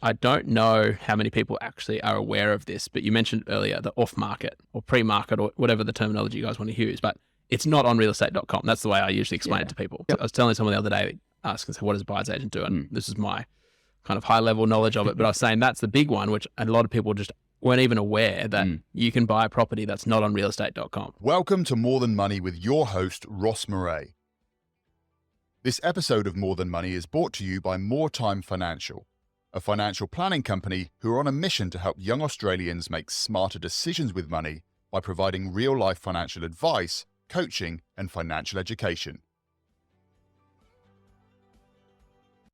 I don't know how many people actually are aware of this, but you mentioned earlier the off-market or pre-market or whatever the terminology you guys want to use, but it's not on realestate.com. That's the way I usually explain it to people. Yep. I was telling someone the other day, ask and say, what does a buyer's agent do? And this is my kind of high level knowledge of it, but I was saying that's the big one, which a lot of people just weren't even aware that you can buy a property that's not on realestate.com. Welcome to More Than Money with your host, Ross Murray. This episode of More Than Money is brought to you by More Time Financial, a financial planning company who are on a mission to help young Australians make smarter decisions with money by providing real-life financial advice, coaching, and financial education.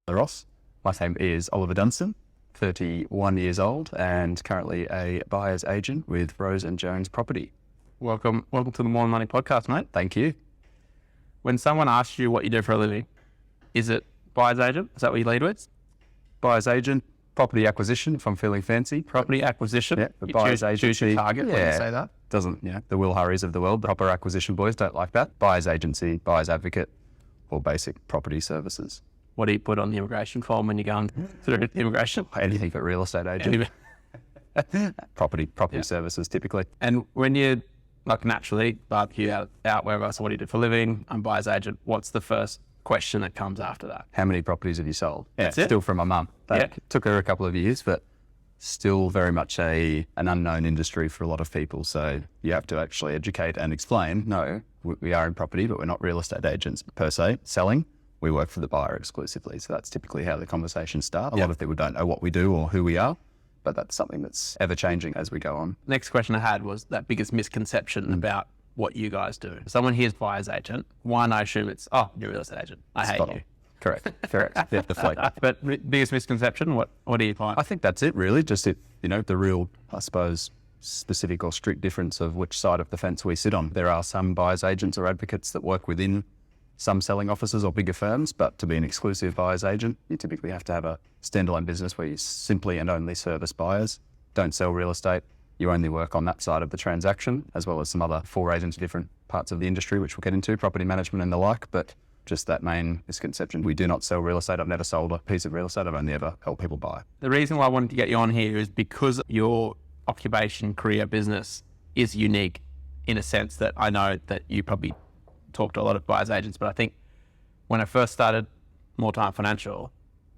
Ross, my name is Oliver Dunstan, 31 years old and currently a buyer's agent with Rose Jones Property. Welcome to the More Than Money podcast, mate. Thank you. When someone asks you what you do for a living, is it buyer's agent? Is that what you lead with? Buyer's agent, property acquisition, if I'm feeling fancy. Property acquisition? Yeah, the buyer's agent. Choose your target when you say that? Doesn't, the Will Hurries of the world, the proper acquisition boys don't like that. Buyer's agency, buyer's advocate, or basic property services. What do you put on the immigration form when you're going through immigration? Anything but real estate agent. property services, typically. And when you, like naturally, barbecue out wherever, so what do you do for a living? I'm buyer's agent. What's the first question that comes after that? How many properties have you sold? That's it? Still from my mum. That took her a couple of years, but still very much an unknown industry for a lot of people. So you have to actually educate and explain, no, we are in property, but we're not real estate agents per se. Selling, we work for the buyer exclusively. So that's typically how the conversations start. A lot of people don't know what we do or who we are, but that's something that's ever changing as we go on. Next question I had was that biggest misconception about what you guys do. Someone hears buyer's agent, one, I assume it's, you're a real estate agent. I hate you. Correct. Yeah, the flake. But biggest misconception, what do you find? I think that's it really. Just the real, I suppose, specific or strict difference of which side of the fence we sit on. There are some buyer's agents or advocates that work within some selling offices or bigger firms, but to be an exclusive buyer's agent, you typically have to have a standalone business where you simply and only service buyers, don't sell real estate. You only work on that side of the transaction, as well as some other forays into different parts of the industry, which we'll get into, property management and the like. But just that main misconception, we do not sell real estate. I've never sold a piece of real estate. I've only ever helped people buy. The reason why I wanted to get you on here is because your occupation, career, business is unique in a sense that I know that you probably talk to a lot of buyer's agents, but I think when I first started More Time Financial,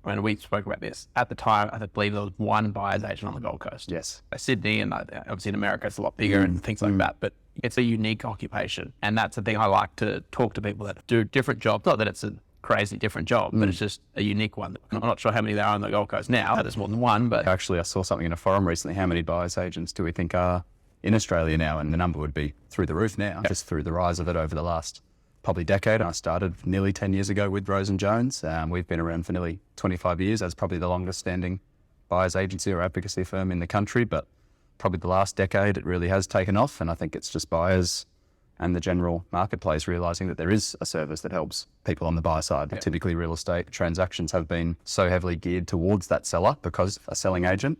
when we spoke about this, at the time, I believe there was one buyer's agent on the Gold Coast. Yes. Sydney, and obviously in America, it's a lot bigger and things like that, but it's a unique occupation. And that's the thing I like to talk to people that do different jobs. Not that it's a crazy different job, but it's just a unique one. I'm not sure how many there are on the Gold Coast now. There's more than one, but... Actually, I saw something in a forum recently. How many buyer's agents do we think are in Australia now? And the number would be through the roof now, just through the rise of it over the last probably decade. I started nearly 10 years ago with Rose Jones. We've been around for nearly 25 years as probably the longest standing buyer's agency or advocacy firm in the country, but probably the last decade it really has taken off, and I think it's just buyers and the general marketplace realising that there is a service that helps people on the buyer side. Typically real estate transactions have been so heavily geared towards that seller because a selling agent,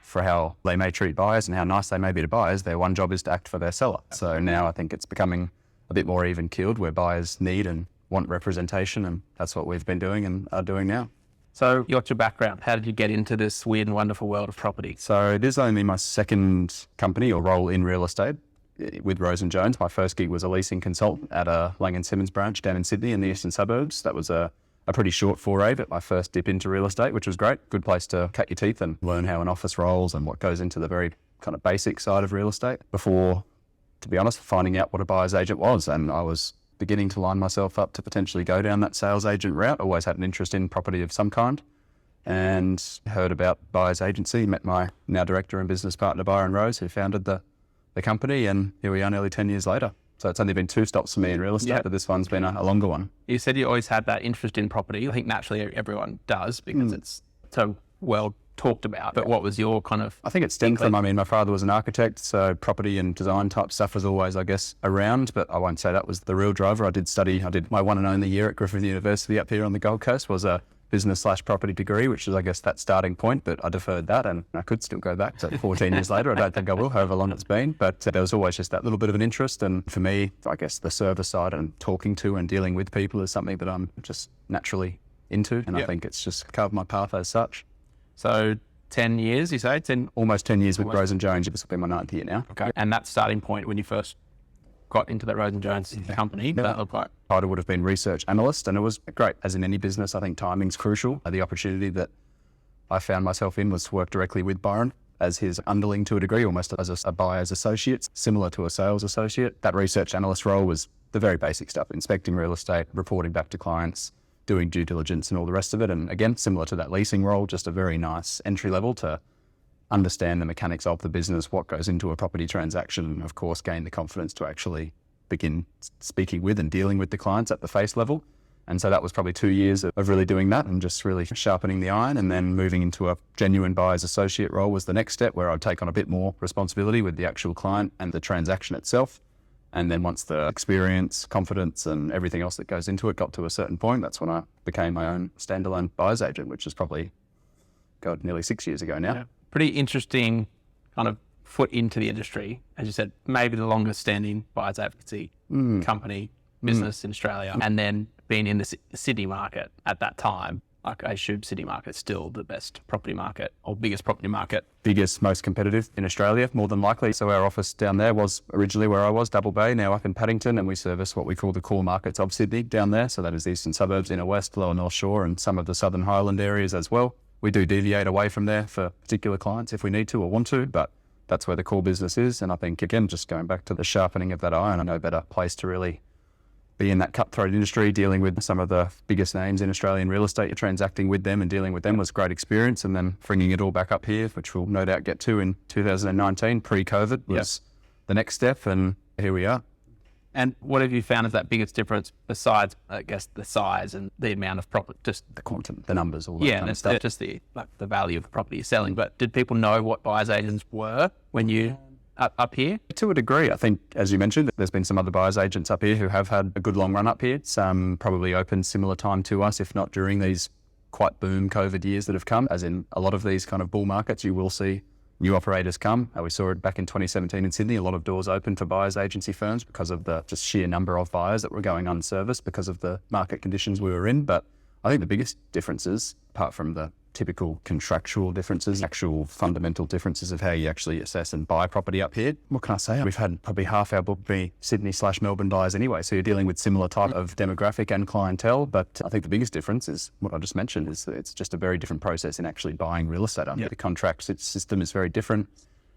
for how they may treat buyers and how nice they may be to buyers, their one job is to act for their seller. So now I think it's becoming a bit more even keeled where buyers need and want representation, and that's what we've been doing and are doing now. So what's your background? How did you get into this weird and wonderful world of property? So it is only my second company or role in real estate with Rose Jones. My first gig was a leasing consultant at a Lang & Simmons branch down in Sydney in the eastern suburbs. That was a pretty short foray, but my first dip into real estate, which was great. Good place to cut your teeth and learn how an office rolls and what goes into the very kind of basic side of real estate before, to be honest, finding out what a buyer's agent was. And I was beginning to line myself up to potentially go down that sales agent route. Always had an interest in property of some kind and heard about buyer's agency, met my now director and business partner, Byron Rose, who founded the company, and here we are nearly 10 years later. So it's only been 2 stops for me in real estate, but this one's been a longer one. You said you always had that interest in property. I think naturally everyone does because it's so well talked about. But what was your kind of... I think it stemmed from, my father was an architect, so property and design type stuff was always, I guess, around, but I won't say that was the real driver. I did my one and only year at Griffith University up here on the Gold Coast was a business/property degree, which is, I guess, that starting point, but I deferred that and I could still go back to 14 years later. I don't think I will, however long it's been, but there was always just that little bit of an interest. And for me, I guess the service side and talking to and dealing with people is something that I'm just naturally into. And I think it's just carved my path as such. So 10 years, you say? Almost 10 years with Rose Jones. This will be my 9th year now. Okay. And that starting point when you first got into that Rose Jones company, that looked like? Title would have been research analyst, and it was great. As in any business, I think timing's crucial. The opportunity that I found myself in was to work directly with Byron as his underling to a degree, almost as a buyer's associate, similar to a sales associate. That research analyst role was the very basic stuff, inspecting real estate, reporting back to clients, doing due diligence and all the rest of it. And again, similar to that leasing role, just a very nice entry level to understand the mechanics of the business, what goes into a property transaction, and of course, gain the confidence to actually begin speaking with and dealing with the clients at the face level. And so that was probably 2 years of really doing that and just really sharpening the iron, and then moving into a genuine buyer's associate role was the next step, where I'd take on a bit more responsibility with the actual client and the transaction itself. And then once the experience, confidence and everything else that goes into it got to a certain point, that's when I became my own standalone buyer's agent, which is probably, nearly 6 years ago now. Yeah. Pretty interesting kind of foot into the industry. As you said, maybe the longest standing buyer's advocacy company, business in Australia, and then being in the Sydney market at that time. Like, I assume Sydney market is still the best property market or biggest property market. Biggest, most competitive in Australia, more than likely. So our office down there was originally where I was, Double Bay, now up in Paddington, and we service what we call the core markets of Sydney down there. So that is the eastern suburbs, inner west, lower North Shore, and some of the southern Highland areas as well. We do deviate away from there for particular clients if we need to or want to, but that's where the core business is. And I think, again, just going back to the sharpening of that iron, I know better place to really be in that cutthroat industry, dealing with some of the biggest names in Australian real estate, transacting with them and dealing with them was a great experience. And then bringing it all back up here, which we'll no doubt get to in 2019, pre-COVID, was the next step. And here we are. And what have you found is that biggest difference besides, I guess, the size and the amount of property, just the quantum, the numbers, all that kind of stuff? Just the value of the property you're selling. But did people know what buyer's agents were when you up here? To a degree, I think, as you mentioned, there's been some other buyer's agents up here who have had a good long run up here. Some probably opened similar time to us, if not during these quite boom COVID years that have come. As in a lot of these kind of bull markets, you will see new operators come. We saw it back in 2017 in Sydney. A lot of doors opened for buyers agency firms because of the just sheer number of buyers that were going unserviced because of the market conditions we were in. But I think the biggest differences, apart from the typical contractual differences, actual fundamental differences of how you actually assess and buy property up here. What can I say? We've had probably half our book be Sydney/Melbourne buyers anyway. So you're dealing with similar type of demographic and clientele. But I think the biggest difference is what I just mentioned, is that it's just a very different process in actually buying real estate. The contract system is very different.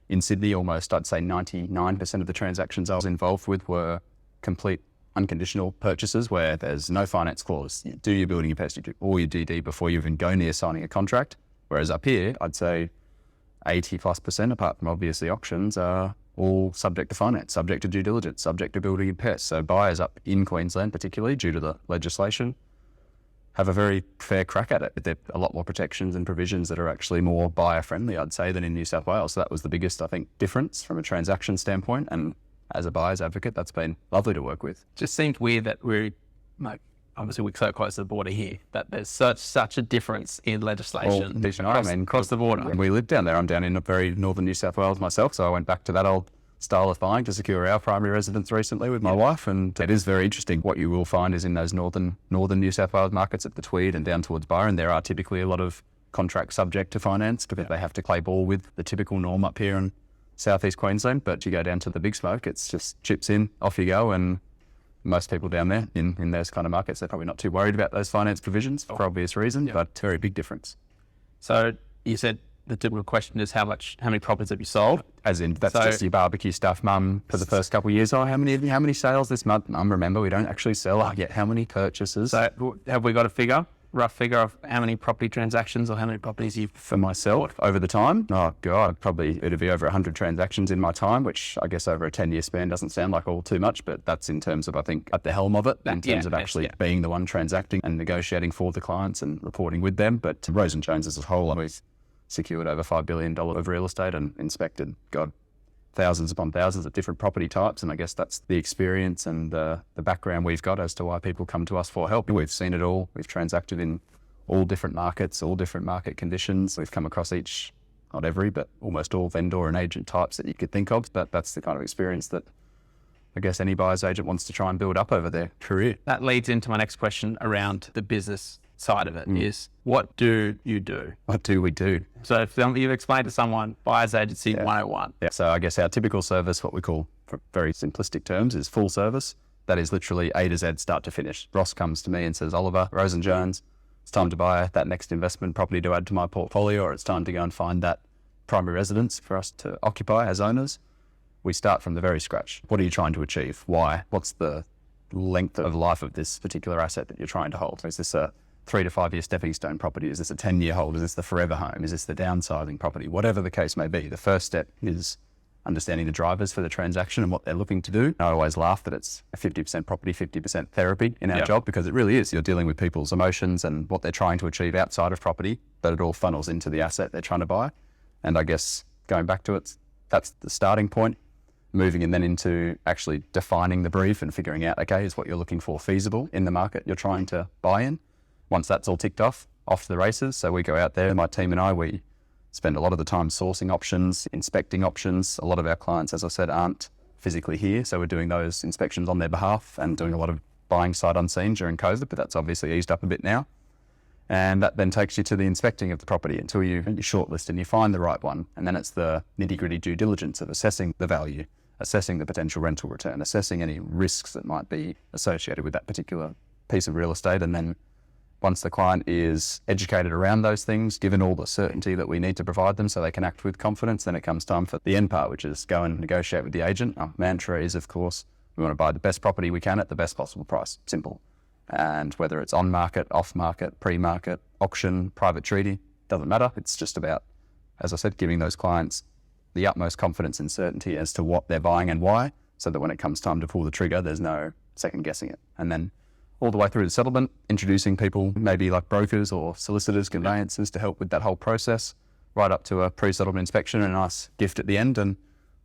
In Sydney, almost, I'd say 99% of the transactions I was involved with were complete unconditional purchases where there's no finance clause. You do your building capacity or your DD before you even go near signing a contract. Whereas up here, I'd say 80+%, apart from obviously auctions, are all subject to finance, subject to due diligence, subject to building and pests. So buyers up in Queensland, particularly due to the legislation, have a very fair crack at it. But there are a lot more protections and provisions that are actually more buyer friendly, I'd say, than in New South Wales. So that was the biggest, I think, difference from a transaction standpoint. And as a buyer's advocate, that's been lovely to work with. Just seems weird that obviously we're so close to the border here, that there's such a difference in legislation across the border. When we live down there, I'm down in very northern New South Wales myself, so I went back to that old style of buying to secure our primary residence recently with my wife, and it is very interesting. What you will find is in those northern New South Wales markets at the Tweed and down towards Byron, there are typically a lot of contracts subject to finance because they have to play ball with the typical norm up here in southeast Queensland. But you go down to the big smoke, it's just chips in, off you go. And most people down there in those kind of markets, they're probably not too worried about those finance provisions for obvious reasons, but very big difference. So you said the typical question is how many properties have you sold? As in, that's just your barbecue stuff, Mum, for the first couple of years. Oh, how many sales this month? Mum, remember, we don't actually sell yet. How many purchases? So have we got a rough figure of how many property transactions or how many properties you've... For myself, over the time? Oh, God, it'd be over 100 transactions in my time, which I guess over a 10-year span doesn't sound like all too much, but that's in terms of, I think, at the helm of it, in terms of actually being the one transacting and negotiating for the clients and reporting with them. But Rose Jones as a whole, we've secured over $5 billion of real estate and inspected, thousands upon thousands of different property types. And I guess that's the experience and the background we've got as to why people come to us for help. We've seen it all. We've transacted in all different markets, all different market conditions. We've come across not every, but almost all vendor and agent types that you could think of. But that's the kind of experience that I guess any buyer's agent wants to try and build up over their career. That leads into my next question around the business side of it is, what do you do? What do we do? So if you've explained to someone buyer's agency 101. Yeah. So I guess our typical service, what we call, for very simplistic terms, is full service. That is literally A to Z, start to finish. Ross comes to me and says, Oliver, Rose and Jones, it's time to buy that next investment property to add to my portfolio, or it's time to go and find that primary residence for us to occupy as owners. We start from the very scratch. What are you trying to achieve? Why? What's the length of life of this particular asset that you're trying to hold? Is this a 3 to 5 year stepping stone property? Is this a 10-year hold? Is this the forever home? Is this the downsizing property? Whatever the case may be, the first step is understanding the drivers for the transaction and what they're looking to do. I always laugh that it's a 50% property, 50% therapy in our job, because it really is. You're dealing with people's emotions and what they're trying to achieve outside of property, but it all funnels into the asset they're trying to buy. And I guess going back to it, that's the starting point. Moving and then into actually defining the brief and figuring out, okay, is what you're looking for feasible in the market you're trying to buy in? Once that's all ticked off to the races. So we go out there, my team and I, we spend a lot of the time sourcing options, inspecting options. A lot of our clients, as I said, aren't physically here. So we're doing those inspections on their behalf and doing a lot of buying sight unseen during COVID, but that's obviously eased up a bit now. And that then takes you to the inspecting of the property until you shortlist and you find the right one. And then it's the nitty-gritty due diligence of assessing the value, assessing the potential rental return, assessing any risks that might be associated with that particular piece of real estate. And then once the client is educated around those things, given all the certainty that we need to provide them so they can act with confidence, then it comes time for the end part, which is go and negotiate with the agent. Our mantra is, of course, we want to buy the best property we can at the best possible price. Simple. And whether it's on market, off market, pre-market, auction, private treaty, doesn't matter. It's just about, as I said, giving those clients the utmost confidence and certainty as to what they're buying and why, so that when it comes time to pull the trigger, there's no second guessing it. And then all the way through the settlement, introducing people, maybe like brokers or solicitors, conveyancers, to help with that whole process, right up to a pre-settlement inspection and a nice gift at the end. And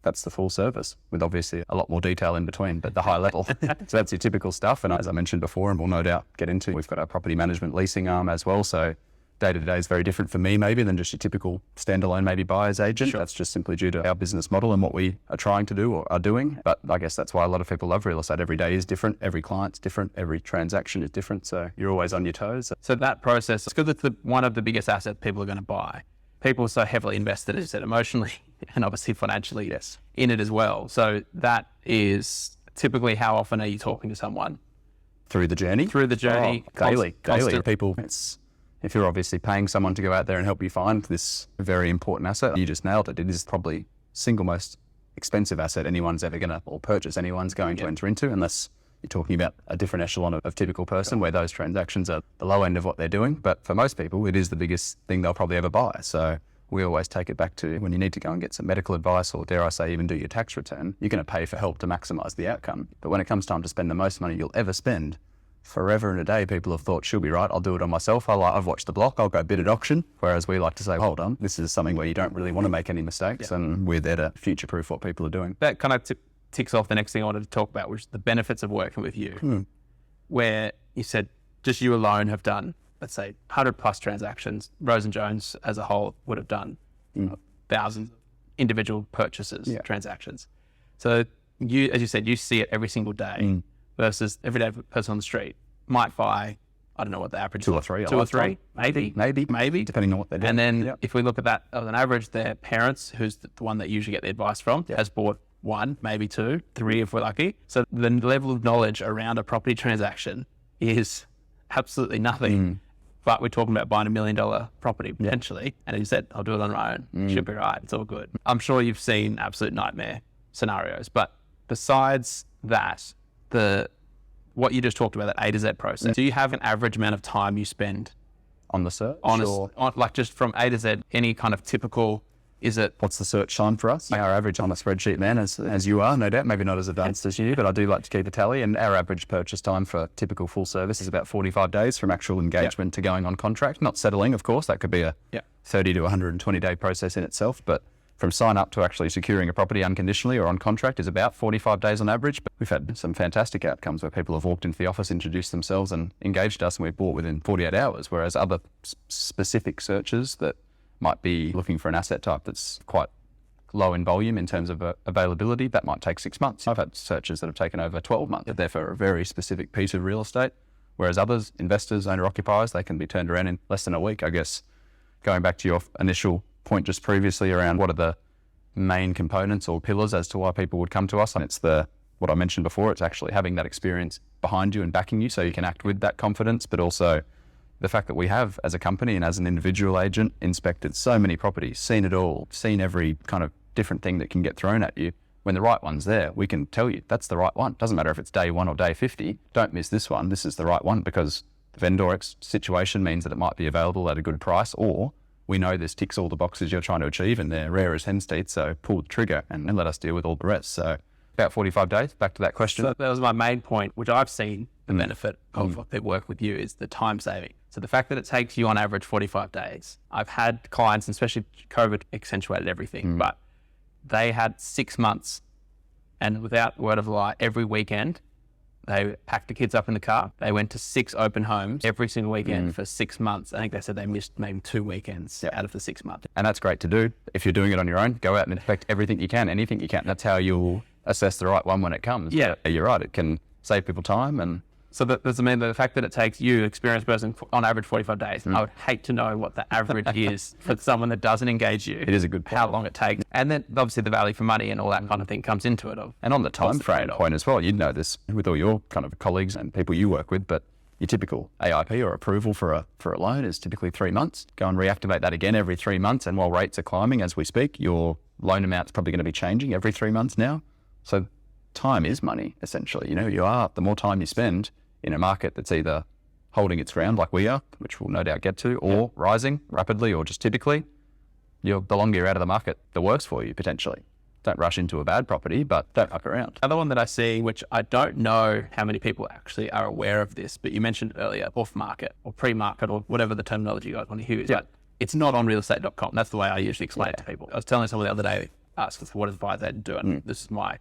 that's the full service, with obviously a lot more detail in between, but the high level. So that's your typical stuff. And as I mentioned before, and we'll no doubt get into, we've got our property management leasing arm as well. So day-to-day is very different for me maybe than just your typical standalone maybe buyer's agent. Sure. That's just simply due to our business model and what we are trying to do or are doing. But I guess that's why a lot of people love real estate. Every day is different. Every client's different. Every transaction is different. So you're always on your toes. So that process, it's because it's one of the biggest assets people are going to buy. People are so heavily invested, as you said, emotionally and obviously financially in it as well. So that is typically, how often are you talking to someone? Through the journey? Daily. People, if you're obviously paying someone to go out there and help you find this very important asset, you just nailed it. It is probably single most expensive asset anyone's ever going to, or purchase anyone's going to enter into, unless you're talking about a different echelon of typical person where those transactions are the low end of what they're doing. But for most people, it is the biggest thing they'll probably ever buy. So we always take it back to when you need to go and get some medical advice, or dare I say even do your tax return, you're going to pay for help to maximize the outcome. But when it comes time to spend the most money you'll ever spend, forever and a day, people have thought, she'll be right, I'll do it on myself. I've watched the block, I'll go bid at auction. Whereas we like to say, hold on, this is something where you don't really want to make any mistakes, and we're there to future-proof what people are doing. That kind of ticks off the next thing I wanted to talk about, which is the benefits of working with you, where you said just you alone have done, let's say, 100 plus transactions. Rose and Jones as a whole would have done thousands of individual purchases, transactions. So you, as you said, you see it every single day. Versus everyday person on the street might buy, I don't know what the average is. Two or three, maybe, depending on what they're doing. And then if we look at that as an average, their parents, who's the one that usually get the advice from, has bought one, maybe two, three if we're lucky. So the level of knowledge around a property transaction is absolutely nothing. But we're talking about buying $1 million property potentially. And as you said, I'll do it on my own. Should be right. It's all good. I'm sure you've seen absolute nightmare scenarios. But besides that, what you just talked about, that A to Z process, do you have an average amount of time you spend on the search? On like just from A to Z, any kind of typical, is it? What's the search time for us? Our average on a spreadsheet, man, as you are, no doubt, maybe not as advanced as you, but I do like to keep a tally. And our average purchase time for typical full service is about 45 days from actual engagement to going on contract. Not settling, of course, that could be a 30 to 120 day process in itself, but from sign up to actually securing a property unconditionally or on contract is about 45 days on average. But we've had some fantastic outcomes where people have walked into the office, introduced themselves and engaged us, and we've bought within 48 hours. Whereas other specific searches that might be looking for an asset type that's quite low in volume in terms of availability, that might take 6 months. I've had searches that have taken over 12 months. They're for a very specific piece of real estate. Whereas others, investors, owner-occupiers, they can be turned around in less than a week. I guess going back to your initial point just previously around what are the main components or pillars as to why people would come to us, and it's what I mentioned before, it's actually having that experience behind you and backing you so you can act with that confidence, but also the fact that we have, as a company and as an individual agent, inspected so many properties, seen it all, seen every kind of different thing that can get thrown at you. When the right one's there, we can tell you that's the right one. Doesn't matter if it's day 1 or day 50. Don't miss this one. This is the right one because the vendor situation means that it might be available at a good price, or we know this ticks all the boxes you're trying to achieve and they're rare as hen's teeth, so pull the trigger and let us deal with all the rest. So about 45 days, back to that question. So that was my main point, which I've seen the benefit of what they work with you is the time saving. So the fact that it takes you on average 45 days. I've had clients, especially COVID accentuated everything, but they had 6 months, and without word of a lie, every weekend they packed the kids up in the car. They went to 6 open homes every single weekend for 6 months. I think they said they missed maybe 2 weekends out of the 6 months. And that's great to do. If you're doing it on your own, go out and inspect everything you can, anything you can. That's how you'll assess the right one when it comes. Yeah. But you're right. It can save people time. And so that doesn't mean that the fact that it takes you, experienced person, on average 45 days, I would hate to know what the average is for someone that doesn't engage you. It is a good point. How long it takes. And then obviously the value for money and all that kind of thing comes into it. And on the time frame point as well, you'd know this with all your kind of colleagues and people you work with, but your typical AIP or approval for a loan is typically 3 months. Go and reactivate that again every 3 months. And while rates are climbing as we speak, your loan amount's probably going to be changing every 3 months now. So time is money, essentially. The more time you spend in a market that's either holding its ground like we are, which we'll no doubt get to, or rising rapidly or just typically, the longer you're out of the market, the worse for you potentially. Don't rush into a bad property, but don't fuck around. Another one that I see, which I don't know how many people actually are aware of this, but you mentioned earlier, off-market or pre-market or whatever the terminology you guys want to use, but it's not on realestate.com. That's the way I usually explain it to people. I was telling someone the other day, asked us what does buyer's agent do, and this is my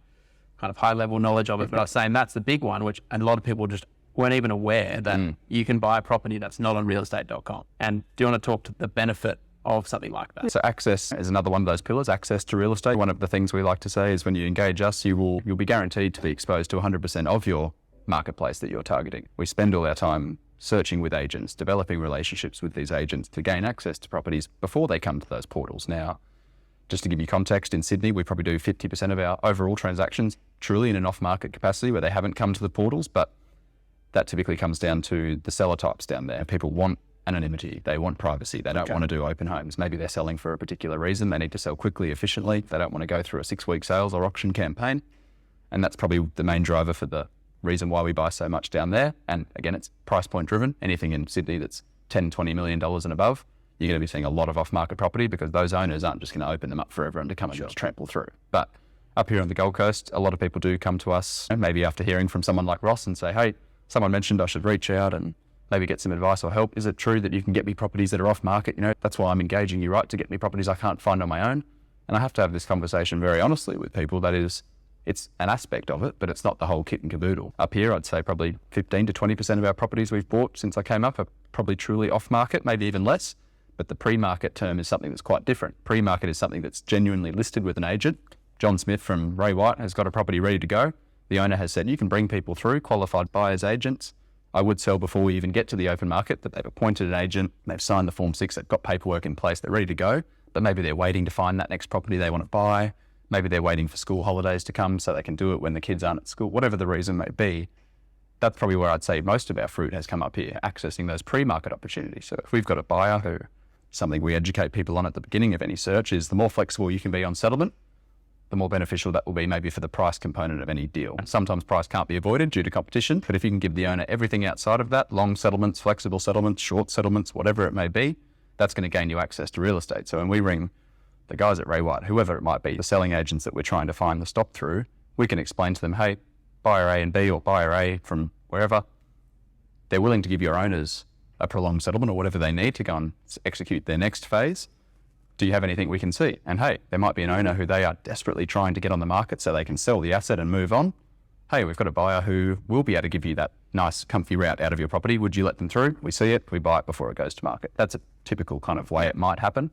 kind of high-level knowledge of it, but I was saying that's the big one, which a lot of people just weren't even aware that you can buy a property that's not on realestate.com. And do you want to talk to the benefit of something like that? So access is another one of those pillars, access to real estate. One of the things we like to say is when you engage us, you'll be guaranteed to be exposed to 100% of your marketplace that you're targeting. We spend all our time searching with agents, developing relationships with these agents to gain access to properties before they come to those portals. Now, just to give you context, in Sydney, we probably do 50% of our overall transactions truly in an off-market capacity where they haven't come to the portals, but that typically comes down to the seller types down there. People want anonymity. They want privacy. They don't want to do open homes. Maybe they're selling for a particular reason. They need to sell quickly, efficiently. They don't want to go through a 6-week sales or auction campaign. And that's probably the main driver for the reason why we buy so much down there. And again, it's price point driven. Anything in Sydney that's $10, $20 million and above, you're going to be seeing a lot of off-market property because those owners aren't just going to open them up for everyone to come and just trample through. But up here on the Gold Coast, a lot of people do come to us, maybe after hearing from someone like Ross and say, hey, someone mentioned I should reach out and maybe get some advice or help. Is it true that you can get me properties that are off market? That's why I'm engaging you, right? To get me properties I can't find on my own. And I have to have this conversation very honestly with people. That is, it's an aspect of it, but it's not the whole kit and caboodle. Up here, I'd say probably 15 to 20% of our properties we've bought since I came up are probably truly off market, maybe even less. But the pre-market term is something that's quite different. Pre-market is something that's genuinely listed with an agent. John Smith from Ray White has got a property ready to go. The owner has said, you can bring people through, qualified buyers agents. I would sell before we even get to the open market, but they've appointed an agent, they've signed the Form 6, they've got paperwork in place, they're ready to go, but maybe they're waiting to find that next property they want to buy. Maybe they're waiting for school holidays to come so they can do it when the kids aren't at school, whatever the reason may be. That's probably where I'd say most of our fruit has come up here, accessing those pre-market opportunities. So if we've got a buyer who, something we educate people on at the beginning of any search is the more flexible you can be on settlement, the more beneficial that will be maybe for the price component of any deal. Sometimes price can't be avoided due to competition, but if you can give the owner everything outside of that, long settlements, flexible settlements, short settlements, whatever it may be, that's going to gain you access to real estate. So when we ring the guys at Ray White, whoever it might be, the selling agents that we're trying to find the stop through, we can explain to them, hey, buyer A and B or buyer A from wherever, they're willing to give your owners a prolonged settlement or whatever they need to go and execute their next phase. Do you have anything we can see? And hey, there might be an owner who they are desperately trying to get on the market so they can sell the asset and move on. Hey, we've got a buyer who will be able to give you that nice, comfy route out of your property. Would you let them through? We see it, we buy it before it goes to market. That's a typical kind of way it might happen.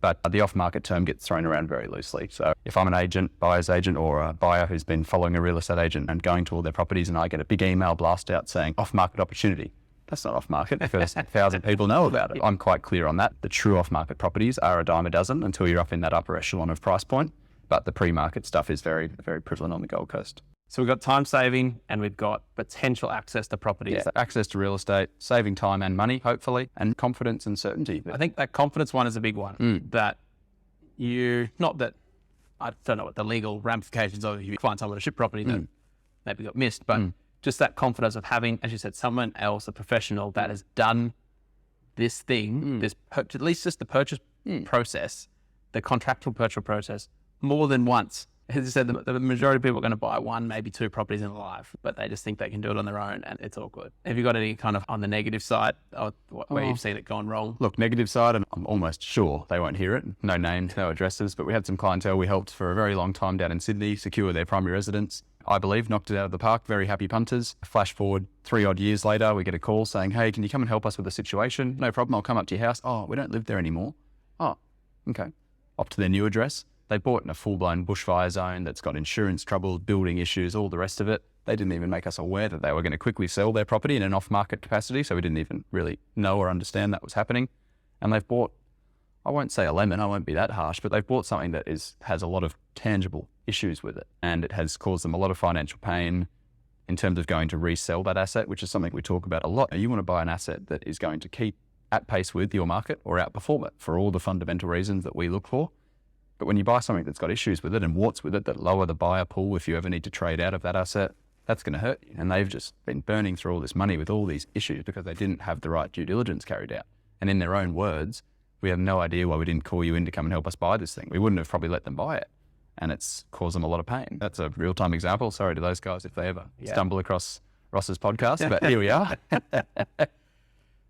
But the off-market term gets thrown around very loosely. So if I'm an agent, buyer's agent, or a buyer who's been following a real estate agent and going to all their properties and I get a big email blast out saying off-market opportunity, that's not off market because 1,000 people know about it. I'm quite clear on that. The true off market properties are a dime a dozen until you're up in that upper echelon of price point. But the pre-market stuff is very, very prevalent on the Gold Coast. So we've got time saving and we've got potential access to properties. Yeah, access to real estate, saving time and money, hopefully, and confidence and certainty. I think that confidence one is a big one. That not that, I don't know what the legal ramifications are if you find someone to ship property that maybe got missed, but just that confidence of having, as you said, someone else, a professional that has done this thing, at least just the purchase process, the contractual purchase process, more than once. As I said, the majority of people are going to buy one, maybe two properties in their life, but they just think they can do it on their own and it's all good. Have you got any kind of on the negative side where you've seen it gone wrong? Look, negative side, and I'm almost sure they won't hear it. No names, no addresses, but we had some clientele we helped for a very long time down in Sydney secure their primary residence. I believe knocked it out of the park, very happy punters. Flash forward 3 odd years later, we get a call saying, hey, can you come and help us with the situation? No problem, I'll come up to your house. Oh, we don't live there anymore. Oh, okay. Up to their new address. They bought in a full-blown bushfire zone that's got insurance troubles, building issues, all the rest of it. They didn't even make us aware that they were going to quickly sell their property in an off-market capacity, so we didn't even really know or understand that was happening. And they've bought, I won't say a lemon, I won't be that harsh, but they've bought something that has a lot of tangible issues with it. And it has caused them a lot of financial pain in terms of going to resell that asset, which is something we talk about a lot. You want to buy an asset that is going to keep at pace with your market or outperform it for all the fundamental reasons that we look for. But when you buy something that's got issues with it and warts with it that lower the buyer pool if you ever need to trade out of that asset, that's going to hurt you. And they've just been burning through all this money with all these issues because they didn't have the right due diligence carried out. And in their own words, we have no idea why we didn't call you in to come and help us buy this thing. We wouldn't have probably let them buy it. And it's caused them a lot of pain. That's a real-time example. Sorry to those guys if they ever stumble across Ross's podcast, but here we are.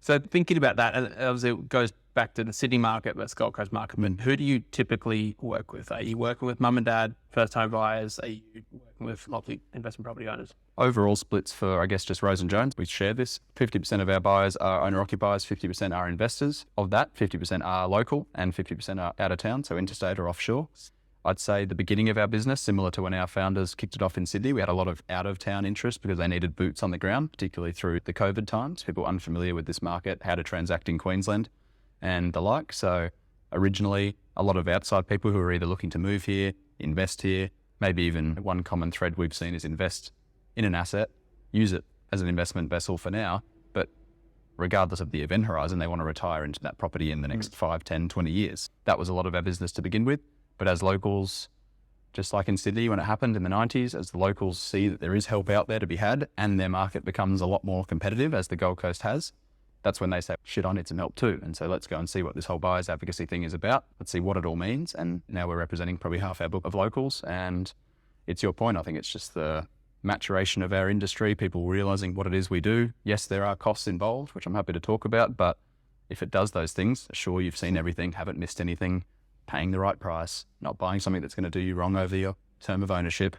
So thinking about that, obviously it goes back to the Sydney market versus Gold Coast market, but who do you typically work with? Are you working with mum and dad, first-time buyers? Are you working with multi-investment property owners? Overall splits for, I guess, just Rose and Jones, we share this. 50% of our buyers are owner-occupiers, 50% are investors. Of that, 50% are local and 50% are out of town, so interstate or offshore. I'd say the beginning of our business, similar to when our founders kicked it off in Sydney, we had a lot of out-of-town interest because they needed boots on the ground, particularly through the COVID times. People unfamiliar with this market, how to transact in Queensland and the like. So originally, a lot of outside people who are either looking to move here, invest here, maybe even one common thread we've seen is invest in an asset, use it as an investment vessel for now, but regardless of the event horizon, they want to retire into that property in the next 5, 10, 20 years. That was a lot of our business to begin with. But as locals, just like in Sydney when it happened in the 90s, as the locals see that there is help out there to be had and their market becomes a lot more competitive as the Gold Coast has, that's when they say, shit, I need some help too. And so let's go and see what this whole buyer's advocacy thing is about. Let's see what it all means. And now we're representing probably half our book of locals. And it's your point. I think it's just the maturation of our industry, people realizing what it is we do. Yes, there are costs involved, which I'm happy to talk about. But if it does those things, sure, you've seen everything, haven't missed anything, paying the right price, not buying something that's going to do you wrong over your term of ownership,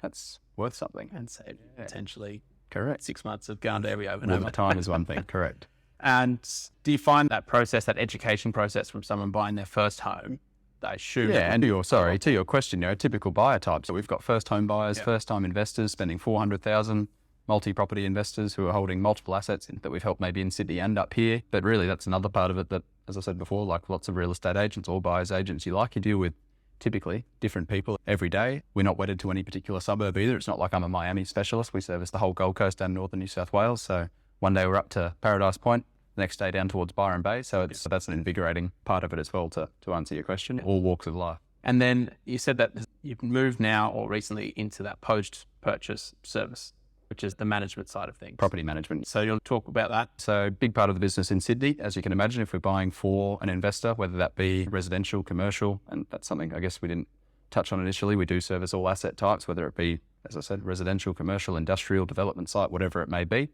that's worth something. And save potentially correct 6 months of going to every over and over. over. Time is one thing, correct. And do you find that process, that education process from someone buying their first home, they assume... Yeah, and to your question, typical buyer type. So we've got first home buyers, first-time investors spending $400,000, multi-property investors who are holding multiple assets that we've helped maybe in Sydney and up here. But really, that's another part of it that, as I said before, like lots of real estate agents or buyers agents you deal with typically different people every day. We're not wedded to any particular suburb either. It's not like I'm a Miami specialist. We service the whole Gold Coast and northern New South Wales. So one day we're up to Paradise Point, the next day down towards Byron Bay. So that's an invigorating part of it as well to answer your question. All walks of life. And then you said that you've moved now or recently into that post-purchase service, which is the management side of things. Property management. So you'll talk about that. So big part of the business in Sydney, as you can imagine, if we're buying for an investor, whether that be residential, commercial, and that's something I guess we didn't touch on initially. We do service all asset types, whether it be, as I said, residential, commercial, industrial, development site, whatever it may be.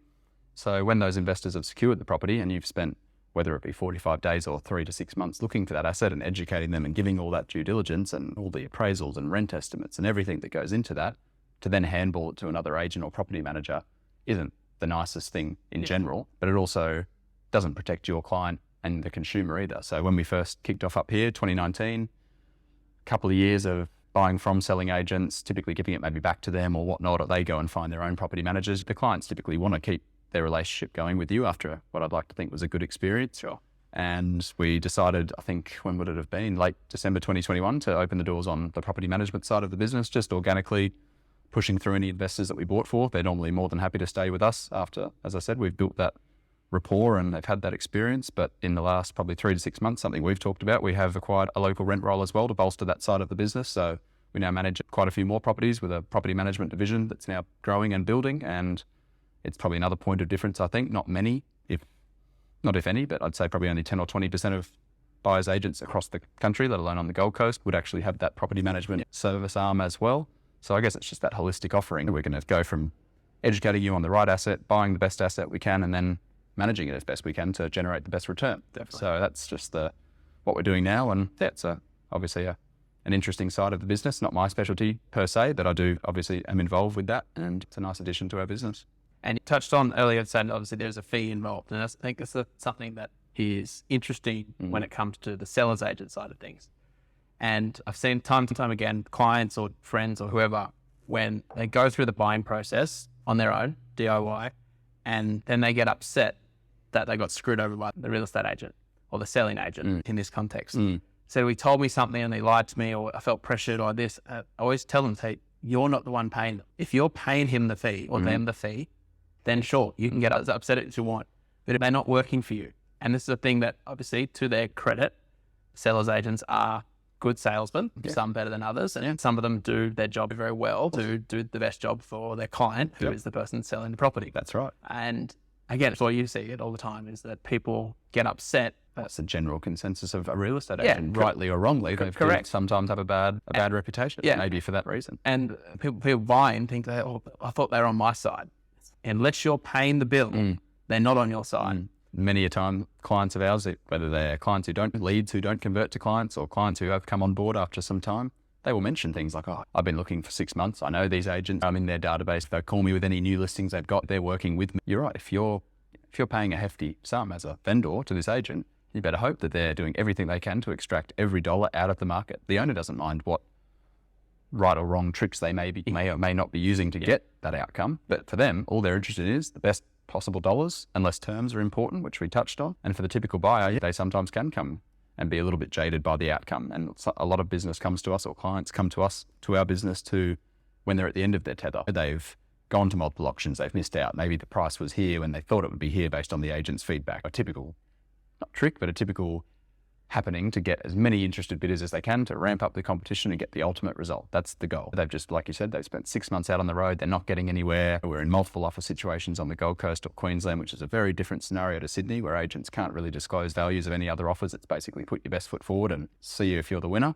So when those investors have secured the property and you've spent, whether it be 45 days or 3 to 6 months looking for that asset and educating them and giving all that due diligence and all the appraisals and rent estimates and everything that goes into that, to then handball it to another agent or property manager isn't the nicest thing in general, but it also doesn't protect your client and the consumer either. So when we first kicked off up here, 2019, a couple of years of buying from selling agents, typically giving it maybe back to them or whatnot, or they go and find their own property managers. The clients typically want to keep their relationship going with you after what I'd like to think was a good experience. Sure. And we decided, I think, when would it have been? Late December 2021, to open the doors on the property management side of the business, just organically pushing through any investors that we bought for. They're normally more than happy to stay with us after, as I said, we've built that rapport and they've had that experience. But in the last probably 3 to 6 months, something we've talked about, we have acquired a local rent roll as well to bolster that side of the business. So we now manage quite a few more properties with a property management division that's now growing and building. And it's probably another point of difference, I think. Not many, not if any, but I'd say probably only 10 or 20% of buyers agents across the country, let alone on the Gold Coast, would actually have that property management service arm as well. So I guess it's just that holistic offering. We're going to go from educating you on the right asset, buying the best asset we can, and then managing it as best we can to generate the best return. Definitely. So that's just what we're doing now. And it's obviously an interesting side of the business, not my specialty per se, but I do obviously am involved with that, and it's a nice addition to our business. And you touched on earlier saying obviously there's a fee involved, and I think it's something that is interesting when it comes to the seller's agent side of things. And I've seen time and time again, clients or friends or whoever, when they go through the buying process on their own, DIY, and then they get upset that they got screwed over by the real estate agent or the selling agent in this context. So he told me something and they lied to me, or I felt pressured or this. I always tell them, hey, you're not the one paying them. If you're paying him the fee or them the fee, then sure, you can get as upset as you want. But if they're not working for you, and this is a thing that obviously, to their credit, sellers agents are good salesmen, some better than others, and some of them do their job very well, do the best job for their client, who is the person selling the property. That's right. And again, it's what you see it all the time, is that people get upset. That's the general consensus of a real estate agent, rightly or wrongly. They sometimes have a bad reputation, maybe for that reason. And people buy and think, I thought they were on my side. Unless you're paying the bill, they're not on your side. Many a time, clients of ours, whether they're clients who don't convert to clients, or clients who have come on board after some time, they will mention things like, I've been looking for 6 months. I know these agents. I'm in their database. They'll call me with any new listings they've got. They're working with me. You're right. If you're paying a hefty sum as a vendor to this agent, you better hope that they're doing everything they can to extract every dollar out of the market. The owner doesn't mind what right or wrong tricks they may or may not be using to get that outcome. But for them, all they're interested in is the best possible dollars, unless terms are important, which we touched on. And for the typical buyer, they sometimes can come and be a little bit jaded by the outcome. And a lot of business comes to us, or clients come to us, to our business, when they're at the end of their tether. They've gone to multiple auctions, they've missed out. Maybe the price was here when they thought it would be here based on the agent's feedback. A typical, not trick, but a typical happening to get as many interested bidders as they can to ramp up the competition and get the ultimate result. That's the goal. They've just, like you said, they've spent 6 months out on the road. They're not getting anywhere. We're in multiple offer situations on the Gold Coast or Queensland, which is a very different scenario to Sydney, where agents can't really disclose values of any other offers. It's basically put your best foot forward and see if you're the winner.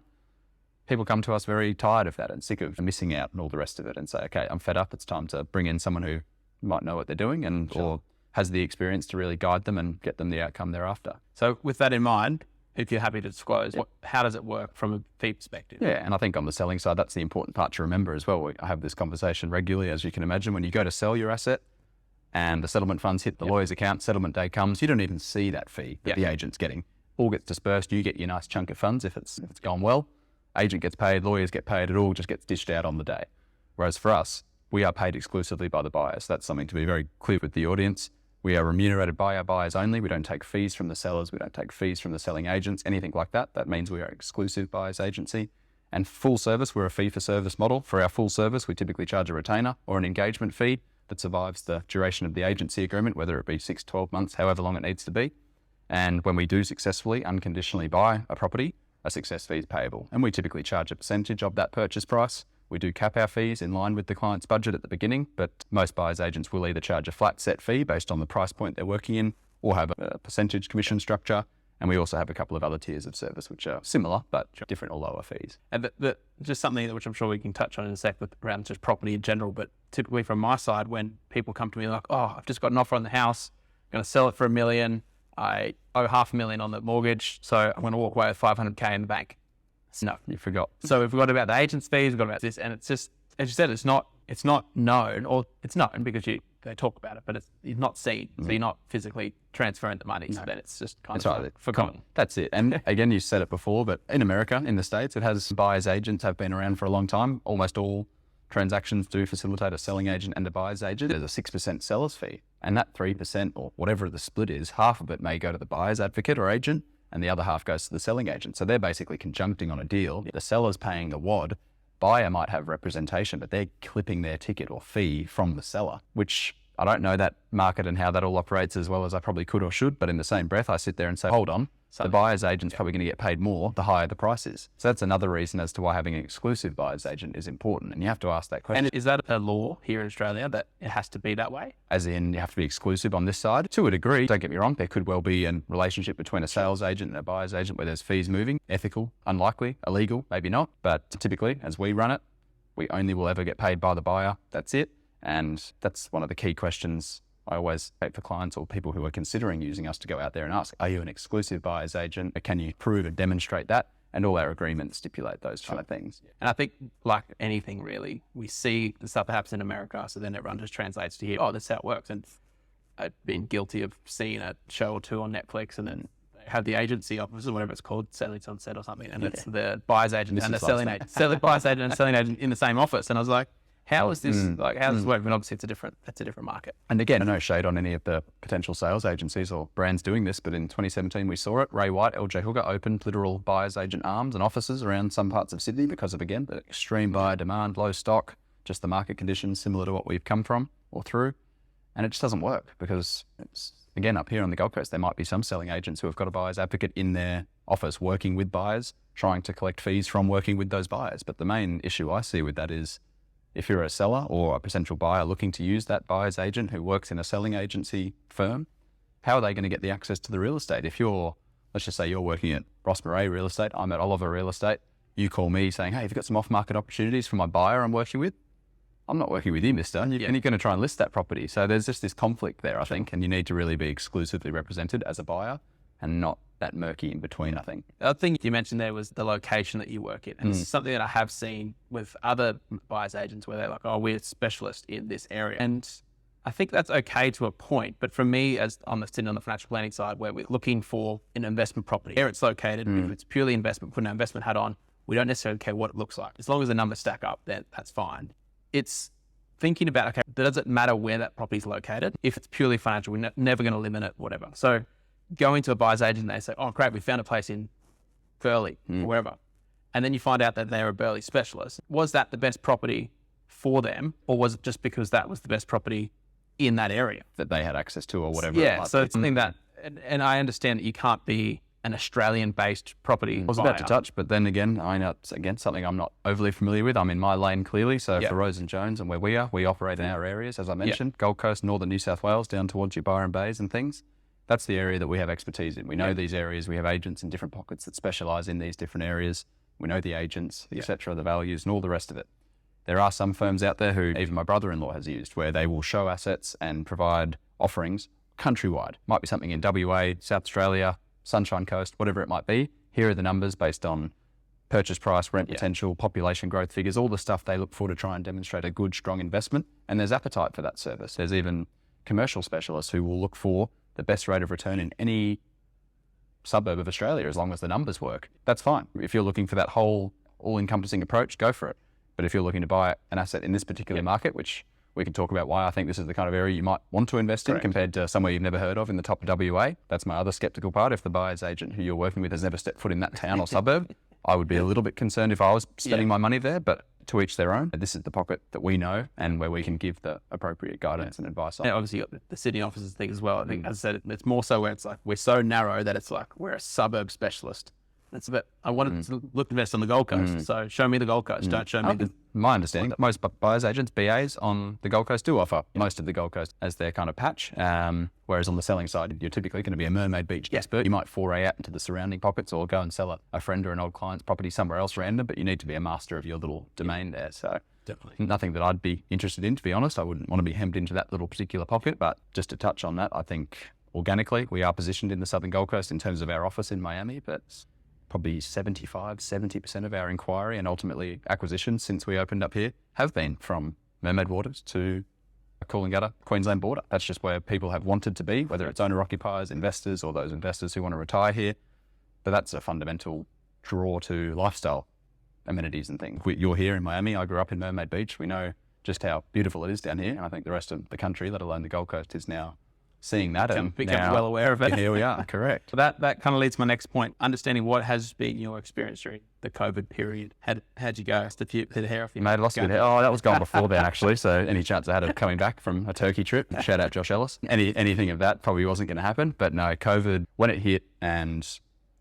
People come to us very tired of that and sick of missing out and all the rest of it, and say, okay, I'm fed up. It's time to bring in someone who might know what they're doing or has the experience to really guide them and get them the outcome they're after. So with that in mind, if you're happy to disclose, how does it work from a fee perspective? Yeah, and I think on the selling side, that's the important part to remember as well. I have this conversation regularly, as you can imagine. When you go to sell your asset and the settlement funds hit the lawyer's account, settlement day comes, you don't even see that fee that the agent's getting. All gets dispersed. You get your nice chunk of funds if it's gone well. Agent gets paid, lawyers get paid. It all just gets dished out on the day. Whereas for us, we are paid exclusively by the buyers. That's something to be very clear with the audience. We are remunerated by our buyers only. We don't take fees from the sellers. We don't take fees from the selling agents, anything like that. That means we are exclusive buyers agency. And full service, we're a fee-for-service model. For our full service, we typically charge a retainer or an engagement fee that survives the duration of the agency agreement, whether it be 6, 12 months, however long it needs to be. And when we do successfully, unconditionally buy a property, a success fee is payable. And we typically charge a percentage of that purchase price. We do cap our fees in line with the client's budget at the beginning, but most buyers agents will either charge a flat set fee based on the price point they're working in, or have a percentage commission structure. And we also have a couple of other tiers of service, which are similar, but different or lower fees. And just something which I'm sure we can touch on in a sec around just property in general, but typically from my side, when people come to me like, I've just got an offer on the house, I'm going to sell it for $1 million. I owe $500,000 on the mortgage, so I'm going to walk away with $500K in the bank. No, you forgot. So we've got about the agent's fees, we've got about this, and it's just, as you said, it's not known, or it's known because they talk about it, but it's not seen. So you're not physically transferring the money. So then it's just kind of forgotten. That's it. And again, you said it before, but in America, in the States, it has buyers agents have been around for a long time. Almost all transactions do facilitate a selling agent and a buyer's agent. There's a 6% seller's fee. And that 3% or whatever the split is, half of it may go to the buyer's advocate or agent and the other half goes to the selling agent. So they're basically conjuncting on a deal. The seller's paying the wad. Buyer might have representation, but they're clipping their ticket or fee from the seller, which I don't know that market and how that all operates as well as I probably could or should. But in the same breath, I sit there and say, hold on, the buyer's agent's probably going to get paid more the higher the price is. So that's another reason as to why having an exclusive buyer's agent is important. And you have to ask that question. And is that a law here in Australia that it has to be that way? As in, you have to be exclusive on this side? To a degree, don't get me wrong, there could well be a relationship between a sales agent and a buyer's agent where there's fees moving. Ethical, unlikely, illegal, maybe not. But typically, as we run it, we only will ever get paid by the buyer. That's it. And that's one of the key questions I always take for clients or people who are considering using us to go out there and ask, are you an exclusive buyer's agent? Can you prove and demonstrate that? And all our agreements stipulate those kind of things. And I think like anything really, we see the stuff that happens in America, so then everyone just translates to here, oh, that's how it works. And I've been guilty of seeing a show or two on Netflix and then they have the agency office or whatever it's called, selling on set or something, and it's the buyer's agent and the selling agent, buyer's agent and selling agent in the same office. And I was like, how is this how does this work? I mean, obviously that's a different market. And again, no shade on any of the potential sales agencies or brands doing this, but in 2017 we saw it. Ray White, LJ Hooker opened literal buyer's agent arms and offices around some parts of Sydney because of, again, the extreme buyer demand, low stock, just the market conditions similar to what we've come from or through. And it just doesn't work because it's, again, up here on the Gold Coast, there might be some selling agents who have got a buyer's advocate in their office working with buyers, trying to collect fees from working with those buyers. But the main issue I see with that is if you're a seller or a potential buyer looking to use that buyer's agent who works in a selling agency firm, how are they going to get the access to the real estate? If you're, let's just say you're working at Ross Murray Real Estate, I'm at Oliver Real Estate, you call me saying, hey, have you got some off-market opportunities for my buyer I'm working with? I'm not working with you, mister. And you're going to try and list that property. So there's just this conflict there, I think, and you need to really be exclusively represented as a buyer and not that murky in between, I think. The other thing you mentioned there was the location that you work in. And it's something that I have seen with other buyer's agents where they're like, oh, we're a specialist in this area. And I think that's okay to a point. But for me, as I'm sitting on the financial planning side where we're looking for an investment property, where it's located, if it's purely investment, putting our investment hat on, we don't necessarily care what it looks like. As long as the numbers stack up, then that's fine. It's thinking about, okay, does it matter where that property is located? If it's purely financial, we're never going to limit it, whatever. So going to a buyer's agent, they say, oh, great, we found a place in Burleigh or wherever. And then you find out that they're a Burleigh specialist. Was that the best property for them? Or was it just because that was the best property in that area that they had access to or whatever? Yeah, so it's something that, and I understand that you can't be an Australian-based property I was about to touch, but then again, I know it's again something I'm not overly familiar with. I'm in my lane clearly. So for Rose Jones and where we are, we operate in our areas, as I mentioned, Gold Coast, northern New South Wales, down towards your Byron Bays and things. That's the area that we have expertise in. We know these areas. We have agents in different pockets that specialise in these different areas. We know the agents, etc., the values and all the rest of it. There are some firms out there who even my brother-in-law has used where they will show assets and provide offerings countrywide. Might be something in WA, South Australia, Sunshine Coast, whatever it might be. Here are the numbers based on purchase price, rent potential, population growth figures, all the stuff they look for to try and demonstrate a good, strong investment. And there's appetite for that service. There's even commercial specialists who will look for the best rate of return in any suburb of Australia as long as the numbers work. That's fine. If you're looking for that whole all-encompassing approach, go for it. But if you're looking to buy an asset in this particular market, which we can talk about why I think this is the kind of area you might want to invest in compared to somewhere you've never heard of in the top of WA. That's my other skeptical part. If the buyer's agent who you're working with has never stepped foot in that town or suburb, I would be a little bit concerned if I was spending my money there, but to each their own. This is the pocket that we know and where we can give the appropriate guidance and advice on. And obviously you've got the Sydney offices thing as well. I think, as I said, it's more so where it's like, we're so narrow that it's like, we're a suburb specialist. That's a bit, I wanted to look invest on the Gold Coast. So show me the Gold Coast. Don't show me my understanding, most buyer's agents, BAs on the Gold Coast do offer most of the Gold Coast as their kind of patch. Whereas on the selling side, you're typically going to be a Mermaid Beach expert. You might foray out into the surrounding pockets or go and sell a friend or an old client's property somewhere else random, but you need to be a master of your little domain there. So definitely nothing that I'd be interested in, to be honest. I wouldn't want to be hemmed into that little particular pocket, but just to touch on that, I think organically we are positioned in the Southern Gold Coast in terms of our office in Miami, but probably 70% of our inquiry and ultimately acquisitions since we opened up here have been from Mermaid Waters to Coolangatta, Queensland border. That's just where people have wanted to be, whether it's owner-occupiers, investors, or those investors who want to retire here. But that's a fundamental draw to lifestyle amenities and things. You're here in Miami. I grew up in Mermaid Beach. We know just how beautiful it is down here. And I think the rest of the country, let alone the Gold Coast, is now seeing that and become well aware of it. Here we are, correct. So that kind of leads to my next point, understanding what has been your experience during the COVID period. How'd you go? Just a bit of hair off your Mate, lost a bit of hair. Oh, that was gone before then, actually. So any chance I had of coming back from a Turkey trip, shout out Josh Ellis. Anything of that probably wasn't going to happen. But no, COVID, when it hit, and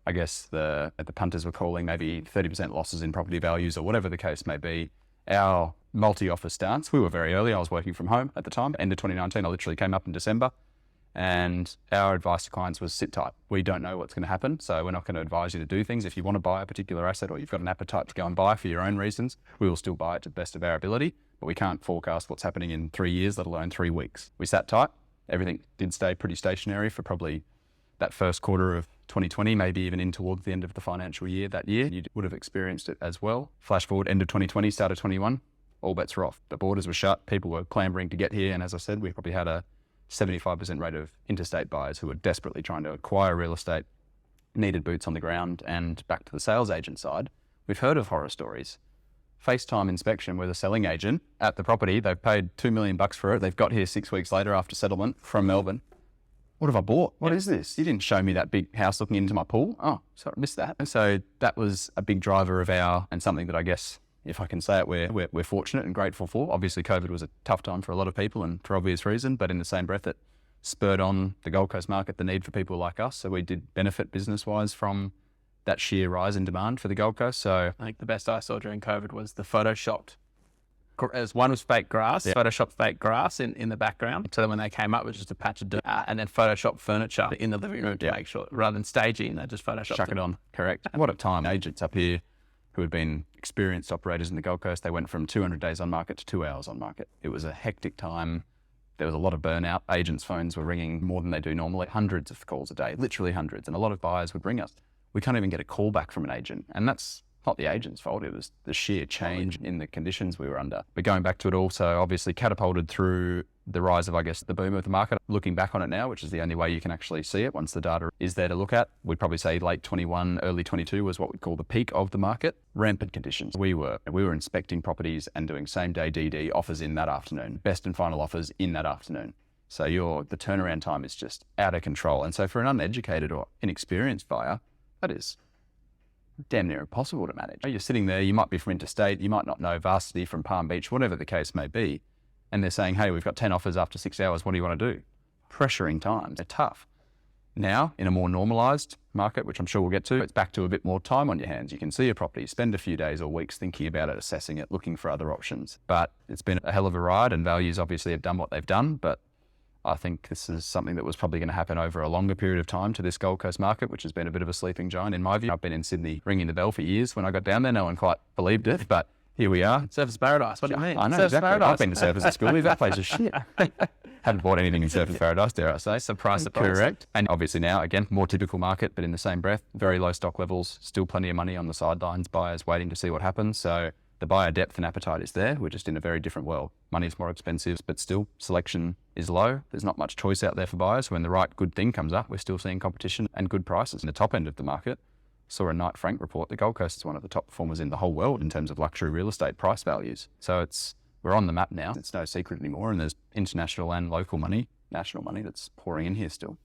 I guess the punters were calling maybe 30% losses in property values or whatever the case may be, our multi-offer stance, we were very early. I was working from home at the time. End of 2019, I literally came up in December. And our advice to clients was sit tight. We don't know what's going to happen, so we're not going to advise you to do things. If you want to buy a particular asset or you've got an appetite to go and buy for your own reasons, we will still buy it to the best of our ability, but we can't forecast what's happening in 3 years, let alone 3 weeks. We sat tight. Everything did stay pretty stationary for probably that first quarter of 2020, maybe even in towards the end of the financial year that year. You would have experienced it as well. Flash forward, end of 2020, start of 21, all bets were off. The borders were shut. People were clambering to get here, and as I said, we probably had a 75% rate of interstate buyers who were desperately trying to acquire real estate, needed boots on the ground. And back to the sales agent side, we've heard of horror stories. FaceTime inspection with a selling agent at the property. They've paid $2 million for it. They've got here 6 weeks later after settlement from Melbourne. What have I bought? What is this? You didn't show me that big house looking into my pool. Oh, sorry, I missed that. And so that was a big driver of and something that I guess, if I can say it, we're fortunate and grateful for. Obviously, COVID was a tough time for a lot of people and for obvious reason, but in the same breath, it spurred on the Gold Coast market, the need for people like us. So we did benefit business-wise from that sheer rise in demand for the Gold Coast. So I think the best I saw during COVID was the photoshopped, as one was fake grass, photoshopped fake grass in the background. So that when they came up, it was just a patch of dirt, and then photoshopped furniture in the living room to make sure, rather than staging, they just photoshopped it on. Correct. What a time. Agents up here who had been experienced operators in the Gold Coast, they went from 200 days on market to 2 hours on market. It was a hectic time. There was a lot of burnout. Agents' phones were ringing more than they do normally, hundreds of calls a day, literally hundreds. And a lot of buyers would ring us. We can't even get a call back from an agent. And that's not the agent's fault. It was the sheer change in the conditions we were under. But going back to it also, obviously catapulted through the rise of, I guess, the boom of the market. Looking back on it now, which is the only way you can actually see it once the data is there to look at, we'd probably say late 21, early 22 was what we'd call the peak of the market. Rampant conditions. We were inspecting properties and doing same-day DD offers in that afternoon, best and final offers in that afternoon. So the turnaround time is just out of control. And so for an uneducated or inexperienced buyer, that is damn near impossible to manage. You're sitting there, you might be from interstate, you might not know Varsity from Palm Beach, whatever the case may be. And they're saying, hey, we've got 10 offers after 6 hours. What do you want to do? Pressuring times. They're tough. Now, in a more normalised market, which I'm sure we'll get to, it's back to a bit more time on your hands. You can see a property, spend a few days or weeks thinking about it, assessing it, looking for other options. But it's been a hell of a ride, and values obviously have done what they've done. But I think this is something that was probably going to happen over a longer period of time to this Gold Coast market, which has been a bit of a sleeping giant in my view. I've been in Sydney ringing the bell for years. When I got down there, no one quite believed it, but here we are. Surfers Paradise. What do you mean? I know, Surfers exactly. Paradise. I've been to Surfers at school. That place is shit. Haven't bought anything in Surfers Paradise, dare I say. Surprise. Correct. And obviously now, again, more typical market, but in the same breath, very low stock levels, still plenty of money on the sidelines, buyers waiting to see what happens. So the buyer depth and appetite is there. We're just in a very different world. Money is more expensive, but still selection is low. There's not much choice out there for buyers. When the right good thing comes up, we're still seeing competition and good prices. In the top end of the market, saw a Knight Frank report. The Gold Coast is one of the top performers in the whole world in terms of luxury real estate price values. So we're on the map now. It's no secret anymore. And there's international and local money, national money that's pouring in here still.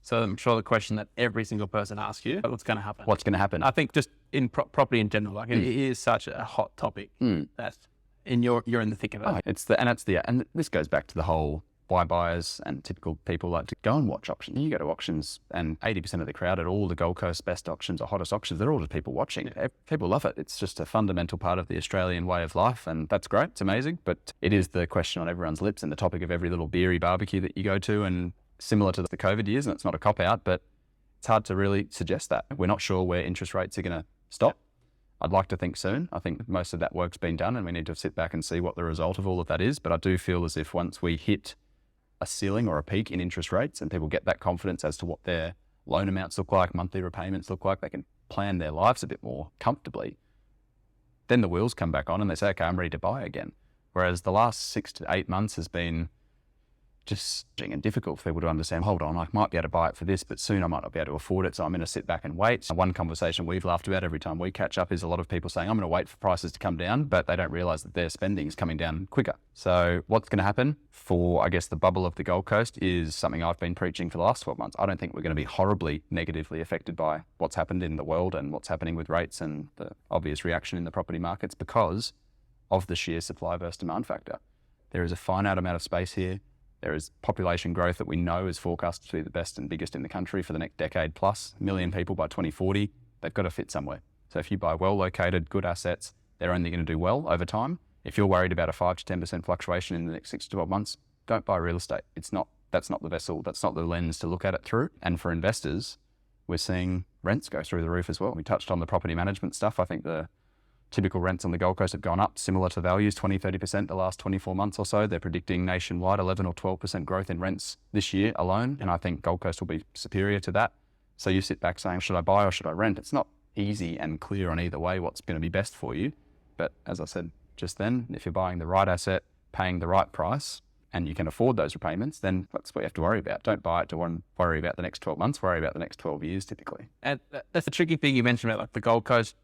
So I'm sure the question that every single person asks you, what's going to happen? What's going to happen? I think just in property in general, like it is such a hot topic that you're in the thick of it. And this goes back to the whole why buyers and typical people like to go and watch auctions. You go to auctions and 80% of the crowd at all the Gold Coast best auctions or hottest auctions, they're all just people watching. People love it. It's just a fundamental part of the Australian way of life, and that's great. It's amazing. But it is the question on everyone's lips and the topic of every little beery barbecue that you go to, and similar to the COVID years, and it's not a cop-out, but it's hard to really suggest that. We're not sure where interest rates are going to stop. I'd like to think soon. I think most of that work's been done and we need to sit back and see what the result of all of that is. But I do feel as if once we hit a ceiling or a peak in interest rates and people get that confidence as to what their loan amounts look like, monthly repayments look like, they can plan their lives a bit more comfortably, then the wheels come back on and they say, okay, I'm ready to buy again. Whereas the last 6 to 8 months has been just and difficult for people to understand. Hold on, I might be able to buy it for this, but soon I might not be able to afford it, so I'm going to sit back and wait. One conversation we've laughed about every time we catch up is a lot of people saying, I'm going to wait for prices to come down, but they don't realise that their spending is coming down quicker. So what's going to happen for, I guess, the bubble of the Gold Coast is something I've been preaching for the last 12 months. I don't think we're going to be horribly negatively affected by what's happened in the world and what's happening with rates and the obvious reaction in the property markets because of the sheer supply versus demand factor. There is a finite amount of space here. There is population growth that we know is forecast to be the best and biggest in the country for the next decade plus. 1 million people by 2040. They've got to fit somewhere. So if you buy well-located, good assets, they're only going to do well over time. If you're worried about a 5 to 10% fluctuation in the next 6 to 12 months, don't buy real estate. That's not the vessel. That's not the lens to look at it through. And for investors, we're seeing rents go through the roof as well. We touched on the property management stuff. I think the typical rents on the Gold Coast have gone up similar to values, 20, 30% the last 24 months or so. They're predicting nationwide 11 or 12% growth in rents this year alone. And I think Gold Coast will be superior to that. So you sit back saying, should I buy or should I rent? It's not easy and clear on either way what's going to be best for you. But as I said just then, if you're buying the right asset, paying the right price, and you can afford those repayments, then that's what you have to worry about. Don't buy it to worry about the next 12 months, worry about the next 12 years typically. And that's the tricky thing you mentioned about like the Gold Coast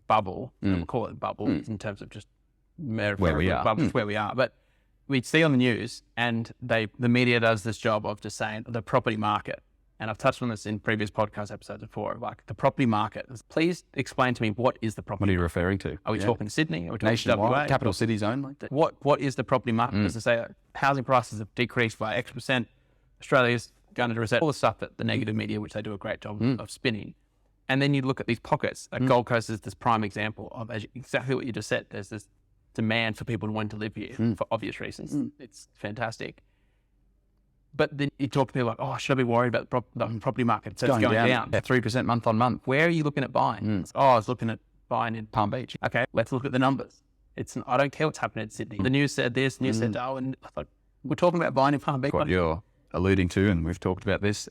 bubble, we'll call it bubble in terms of just where we are. Bubbles where we are. But we see on the news and the media does this job of just saying the property market. And I've touched on this in previous podcast episodes before, like the property market. Please explain to me, what is the property What are you market? referring to? Are we talking Sydney? Are we talking nationwide? WA? Capital cities only? What is the property market? As I say, housing prices have decreased by X percent. Australia's going to reset all the stuff that the negative media, which they do a great job of spinning. And then you look at these pockets. Like Gold Coast is this prime example of exactly what you just said. There's this demand for people to want to live here for obvious reasons. It's fantastic. But then you talk to people like, oh, should I be worried about the property market? So it's going down. Yeah, 3% month on month. Where are you looking at buying? Oh, I was looking at buying in Palm Beach. Okay, let's look at the numbers. I don't care what's happening in Sydney. The news said this, news said, oh, and I thought, we're talking about buying in Palm Beach. What you're alluding to, and we've talked about this,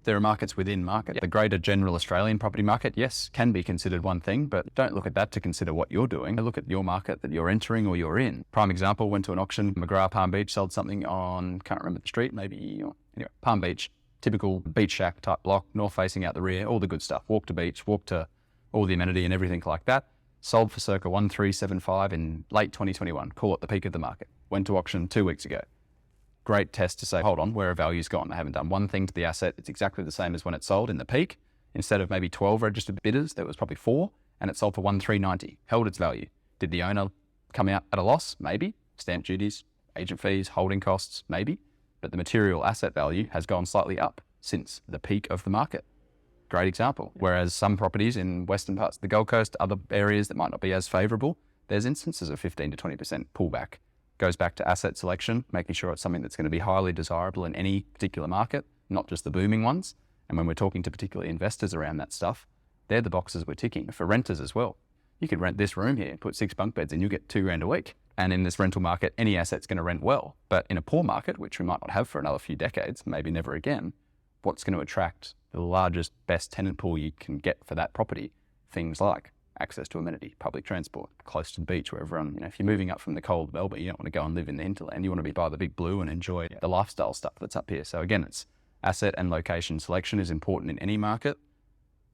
there are markets within market. Yeah. The greater general Australian property market, yes, can be considered one thing, but don't look at that to consider what you're doing. Look at your market that you're entering or you're in. Prime example, went to an auction, McGrath, Palm Beach, sold something on, can't remember the street, anyway, Palm Beach, typical beach shack type block, north facing out the rear, all the good stuff. Walk to beach, walk to all the amenity and everything like that. Sold for circa 1,375 in late 2021. Call it the peak of the market. Went to auction 2 weeks ago. Great test to say, hold on, where are values gone? I haven't done one thing to the asset. It's exactly the same as when it sold in the peak. Instead of maybe 12 registered bidders, there was probably 4, and it sold for 1,390. Held its value. Did the owner come out at a loss? Maybe. Stamp duties, agent fees, holding costs, maybe. But the material asset value has gone slightly up since the peak of the market. Great example. Whereas some properties in western parts of the Gold Coast, other areas that might not be as favourable, there's instances of 15 to 20% pullback. Goes back to asset selection, making sure it's something that's going to be highly desirable in any particular market, not just the booming ones. And when we're talking to particularly investors around that stuff, they're the boxes we're ticking. For renters as well, you could rent this room here, put 6 bunk beds in, you'll get $2,000 a week. And in this rental market, any asset's going to rent well. But in a poor market, which we might not have for another few decades, maybe never again, what's going to attract the largest, best tenant pool you can get for that property? Things like access to amenity, public transport, close to the beach where everyone, if you're moving up from the cold Melbourne, you don't want to go and live in the hinterland. You want to be by the big blue and enjoy the lifestyle stuff that's up here. So again, it's asset and location selection is important in any market.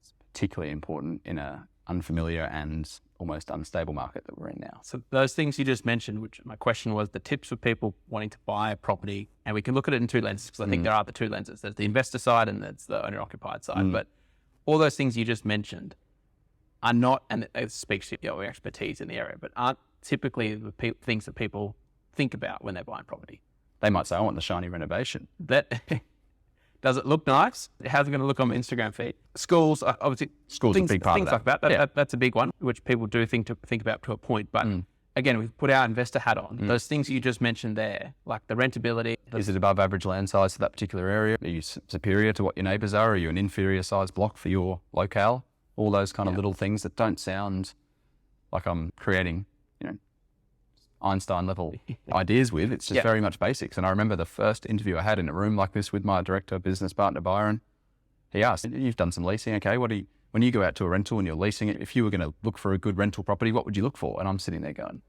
It's particularly important in a unfamiliar and almost unstable market that we're in now. So those things you just mentioned, which my question was the tips for people wanting to buy a property, and we can look at it in 2 lenses because I think there are the 2 lenses. There's the investor side and there's the owner-occupied side. But all those things you just mentioned are not, and it speaks to your expertise in the area, but aren't typically the things that people think about when they're buying property. They might say, I want the shiny renovation. That does it look nice? How's it going to look on my Instagram feed? Schools, obviously, schools things, are a big part things of like that. That's a big one, which people do think about to a point. But again, we've put our investor hat on. Those things you just mentioned there, like the rentability. Is it above average land size for that particular area? Are you superior to what your neighbours are? Are you an inferior size block for your locale? All those kind of little things that don't sound like I'm creating, Einstein level ideas with. It's just very much basics. And I remember the first interview I had in a room like this with my director, business partner, Byron. He asked, you've done some leasing. Okay, when you go out to a rental and you're leasing it, if you were going to look for a good rental property, what would you look for? And I'm sitting there going,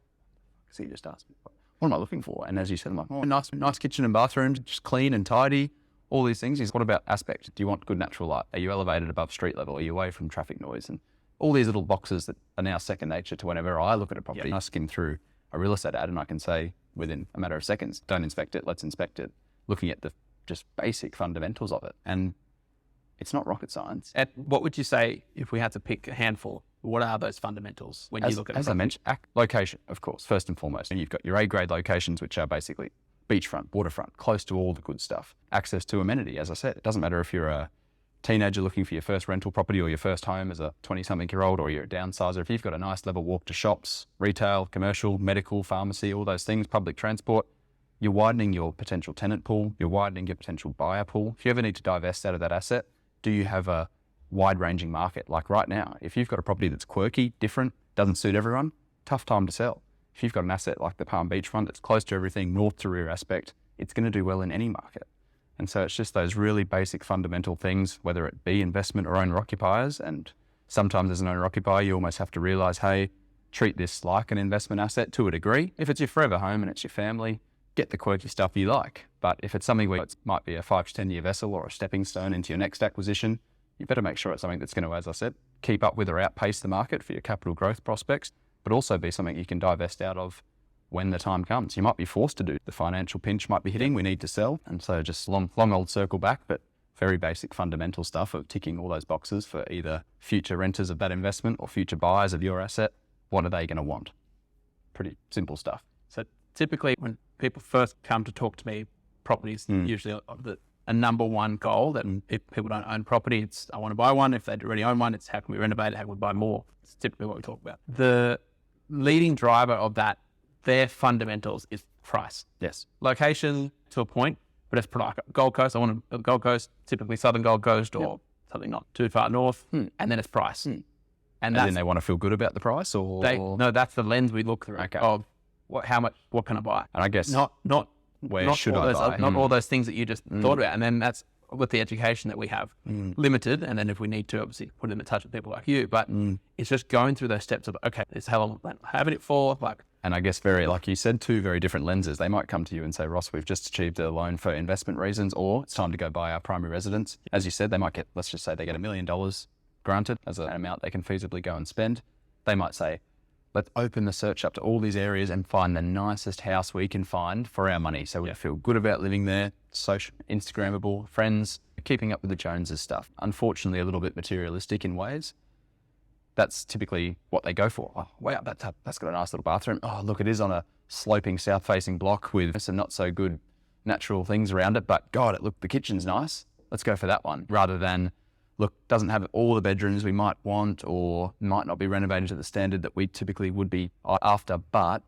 because he just asked me, what am I looking for? And as you said, I'm like, oh, nice kitchen and bathrooms, just clean and tidy. All these things. What about aspect? Do you want good natural light? Are you elevated above street level? Are you away from traffic noise? And all these little boxes that are now second nature to whenever I look at a property. I skim through a real estate ad and I can say within a matter of seconds, don't inspect it, let's inspect it. Looking at the just basic fundamentals of it. And it's not rocket science. And what would you say if we had to pick a handful? What are those fundamentals when you look at it? As I mentioned, location, of course, first and foremost. And you've got your A-grade locations, which are basically beachfront, waterfront, close to all the good stuff. Access to amenity, as I said. It doesn't matter if you're a teenager looking for your first rental property or your first home as a 20-something-year-old, or you're a downsizer. If you've got a nice level walk to shops, retail, commercial, medical, pharmacy, all those things, public transport, you're widening your potential tenant pool, you're widening your potential buyer pool. If you ever need to divest out of that asset, do you have a wide-ranging market? Like right now, if you've got a property that's quirky, different, doesn't suit everyone, tough time to sell. If you've got an asset like the Palm Beach front that's close to everything, north to rear aspect, it's going to do well in any market. And so it's just those really basic fundamental things, whether it be investment or owner occupiers. And sometimes as an owner occupier, you almost have to realize, hey, treat this like an investment asset to a degree. If it's your forever home and it's your family, get the quirky stuff you like. But if it's something where it might be a 5 to 10 year vessel or a stepping stone into your next acquisition, you better make sure it's something that's going to, as I said, keep up with or outpace the market for your capital growth prospects, but also be something you can divest out of when the time comes. You might be forced to do. The financial pinch might be hitting, we need to sell. And so just long old circle back, but very basic fundamental stuff of ticking all those boxes for either future renters of that investment or future buyers of your asset. What are they going to want? Pretty simple stuff. So typically when people first come to talk to me, properties usually a number one goal that if people don't own property, it's I want to buy one. If they already own one, it's how can we renovate it, how can we buy more? It's typically what we talk about. The leading driver of that, their fundamentals is price. Yes. Location to a point, but it's like Gold Coast. I want a Gold Coast, typically Southern Gold Coast or something not too far north, and then it's price. And then they want to feel good about the price, or no, that's the lens we look through of how much, what can I buy? And I guess not where should I buy? Not all those things that you just thought about, and then that's with the education that we have limited, and then if we need to obviously put them in touch with people like you, but it's just going through those steps of okay, this is how long I'm having it for, like. And I guess very, like you said, two very different lenses. They might come to you and say, Ross, we've just achieved a loan for investment reasons, or it's time to go buy our primary residence. As you said, they might get, let's just say they get $1 million granted as an amount they can feasibly go and spend. They might say, let's open the search up to all these areas and find the nicest house we can find for our money. So we feel good about living there, social, Instagrammable, friends, keeping up with the Joneses stuff. Unfortunately, a little bit materialistic in ways. That's typically what they go for. Oh, wow, that's got a nice little bathroom. Oh, look, it is on a sloping south-facing block with some not so good natural things around it, but God, the kitchen's nice. Let's go for that one. Rather than, look, doesn't have all the bedrooms we might want or might not be renovated to the standard that we typically would be after, but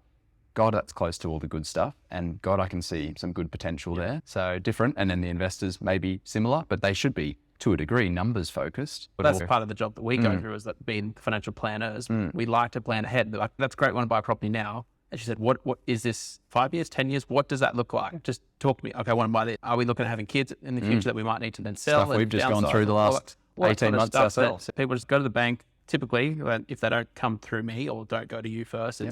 God, that's close to all the good stuff. And God, I can see some good potential there. So different. And then the investors may be similar, but they should be, to a degree, numbers focused. But that's part of the job that we go through, is that being financial planners, we like to plan ahead. Like, that's great, want to buy a property now. As you said, what is this, 5 years, 10 years? What does that look like? Just talk to me. Okay, I want to buy this. Are we looking at having kids in the future that we might need to then sell? Stuff we've just gone through the last 18 months ourselves. People just go to the bank. Typically, if they don't come through me or don't go to you first,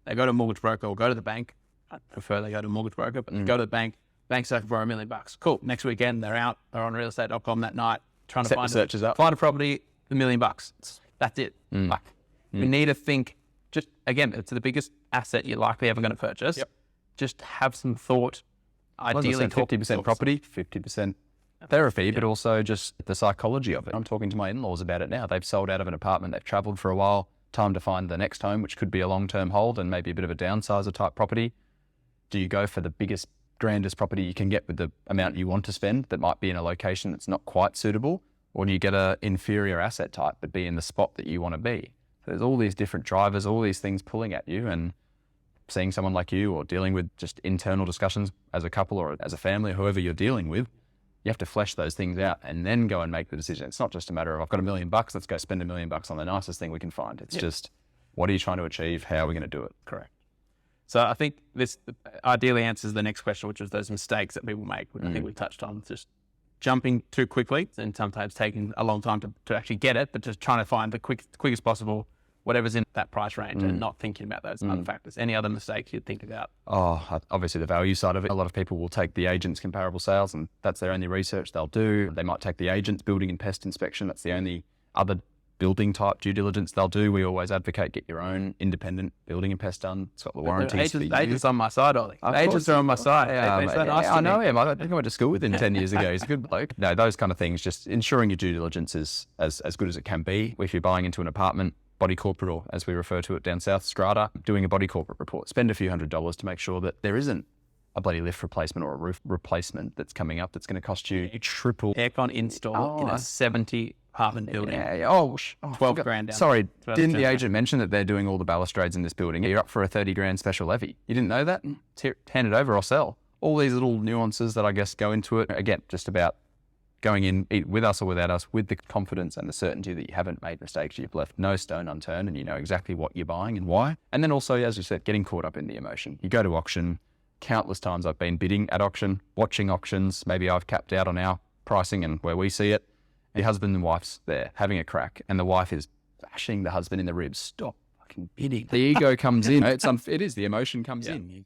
they go to a mortgage broker or go to the bank. I prefer they go to a mortgage broker, but they go to the bank. Bank's looking for $1 million. Cool. Next weekend, they're out. They're on realestate.com that night trying to find a property, $1 million. That's it. Like, we need to think. Just again, it's the biggest asset you're likely ever going to purchase. Just have some thought. Ideally, 50% property, 50% therapy, but also just the psychology of it. I'm talking to my in-laws about it now. They've sold out of an apartment. They've travelled for a while. Time to find the next home, which could be a long-term hold and maybe a bit of a downsizer type property. Do you go for the biggest, grandest property you can get with the amount you want to spend that might be in a location that's not quite suitable? Or do you get an inferior asset type but be in the spot that you want to be? So there's all these different drivers, all these things pulling at you, and seeing someone like you or dealing with just internal discussions as a couple or as a family or whoever you're dealing with, you have to flesh those things out and then go and make the decision. It's not just a matter of, I've got $1 million, let's go spend $1 million on the nicest thing we can find. It's just, what are you trying to achieve? How are we going to do it? Correct. So I think this ideally answers the next question, which is those mistakes that people make, which I think we touched on. Just jumping too quickly and sometimes taking a long time to actually get it, but just trying to find the quickest possible whatever's in that price range and not thinking about those other factors. Any other mistakes you'd think about? Oh, obviously the value side of it. A lot of people will take the agent's comparable sales and that's their only research they'll do. They might take the agent's building and pest inspection. That's the only other building type due diligence they'll do. We always advocate get your own independent building and pest done. It's got the warranties. Agents on my side, Ollie. Agents are on my side. They're so nice I know him. I think I went to school with him 10 years ago. He's a good bloke. No, those kind of things, just ensuring your due diligence is as good as it can be. If you're buying into an apartment, body corporate, or as we refer to it down south, strata, doing a body corporate report. Spend a few $100s to make sure that there isn't a bloody lift replacement or a roof replacement that's coming up that's going to cost you triple. Aircon install in a 70 apartment building. Yeah. 12 grand down. Sorry, didn't the agent mention that they're doing all the balustrades in this building? You're up for a 30 grand special levy. You didn't know that? Hand it over or sell. All these little nuances that I guess go into it. Again, just about going in with us or without us with the confidence and the certainty that you haven't made mistakes, you've left no stone unturned and you know exactly what you're buying and why. And then also, as you said, getting caught up in the emotion. You go to auction, countless times I've been bidding at auction, watching auctions, maybe I've capped out on our pricing and where we see it. The husband and wife's there having a crack and the wife is bashing the husband in the ribs. Stop fucking bidding. The ego comes in. It is, the emotion comes in.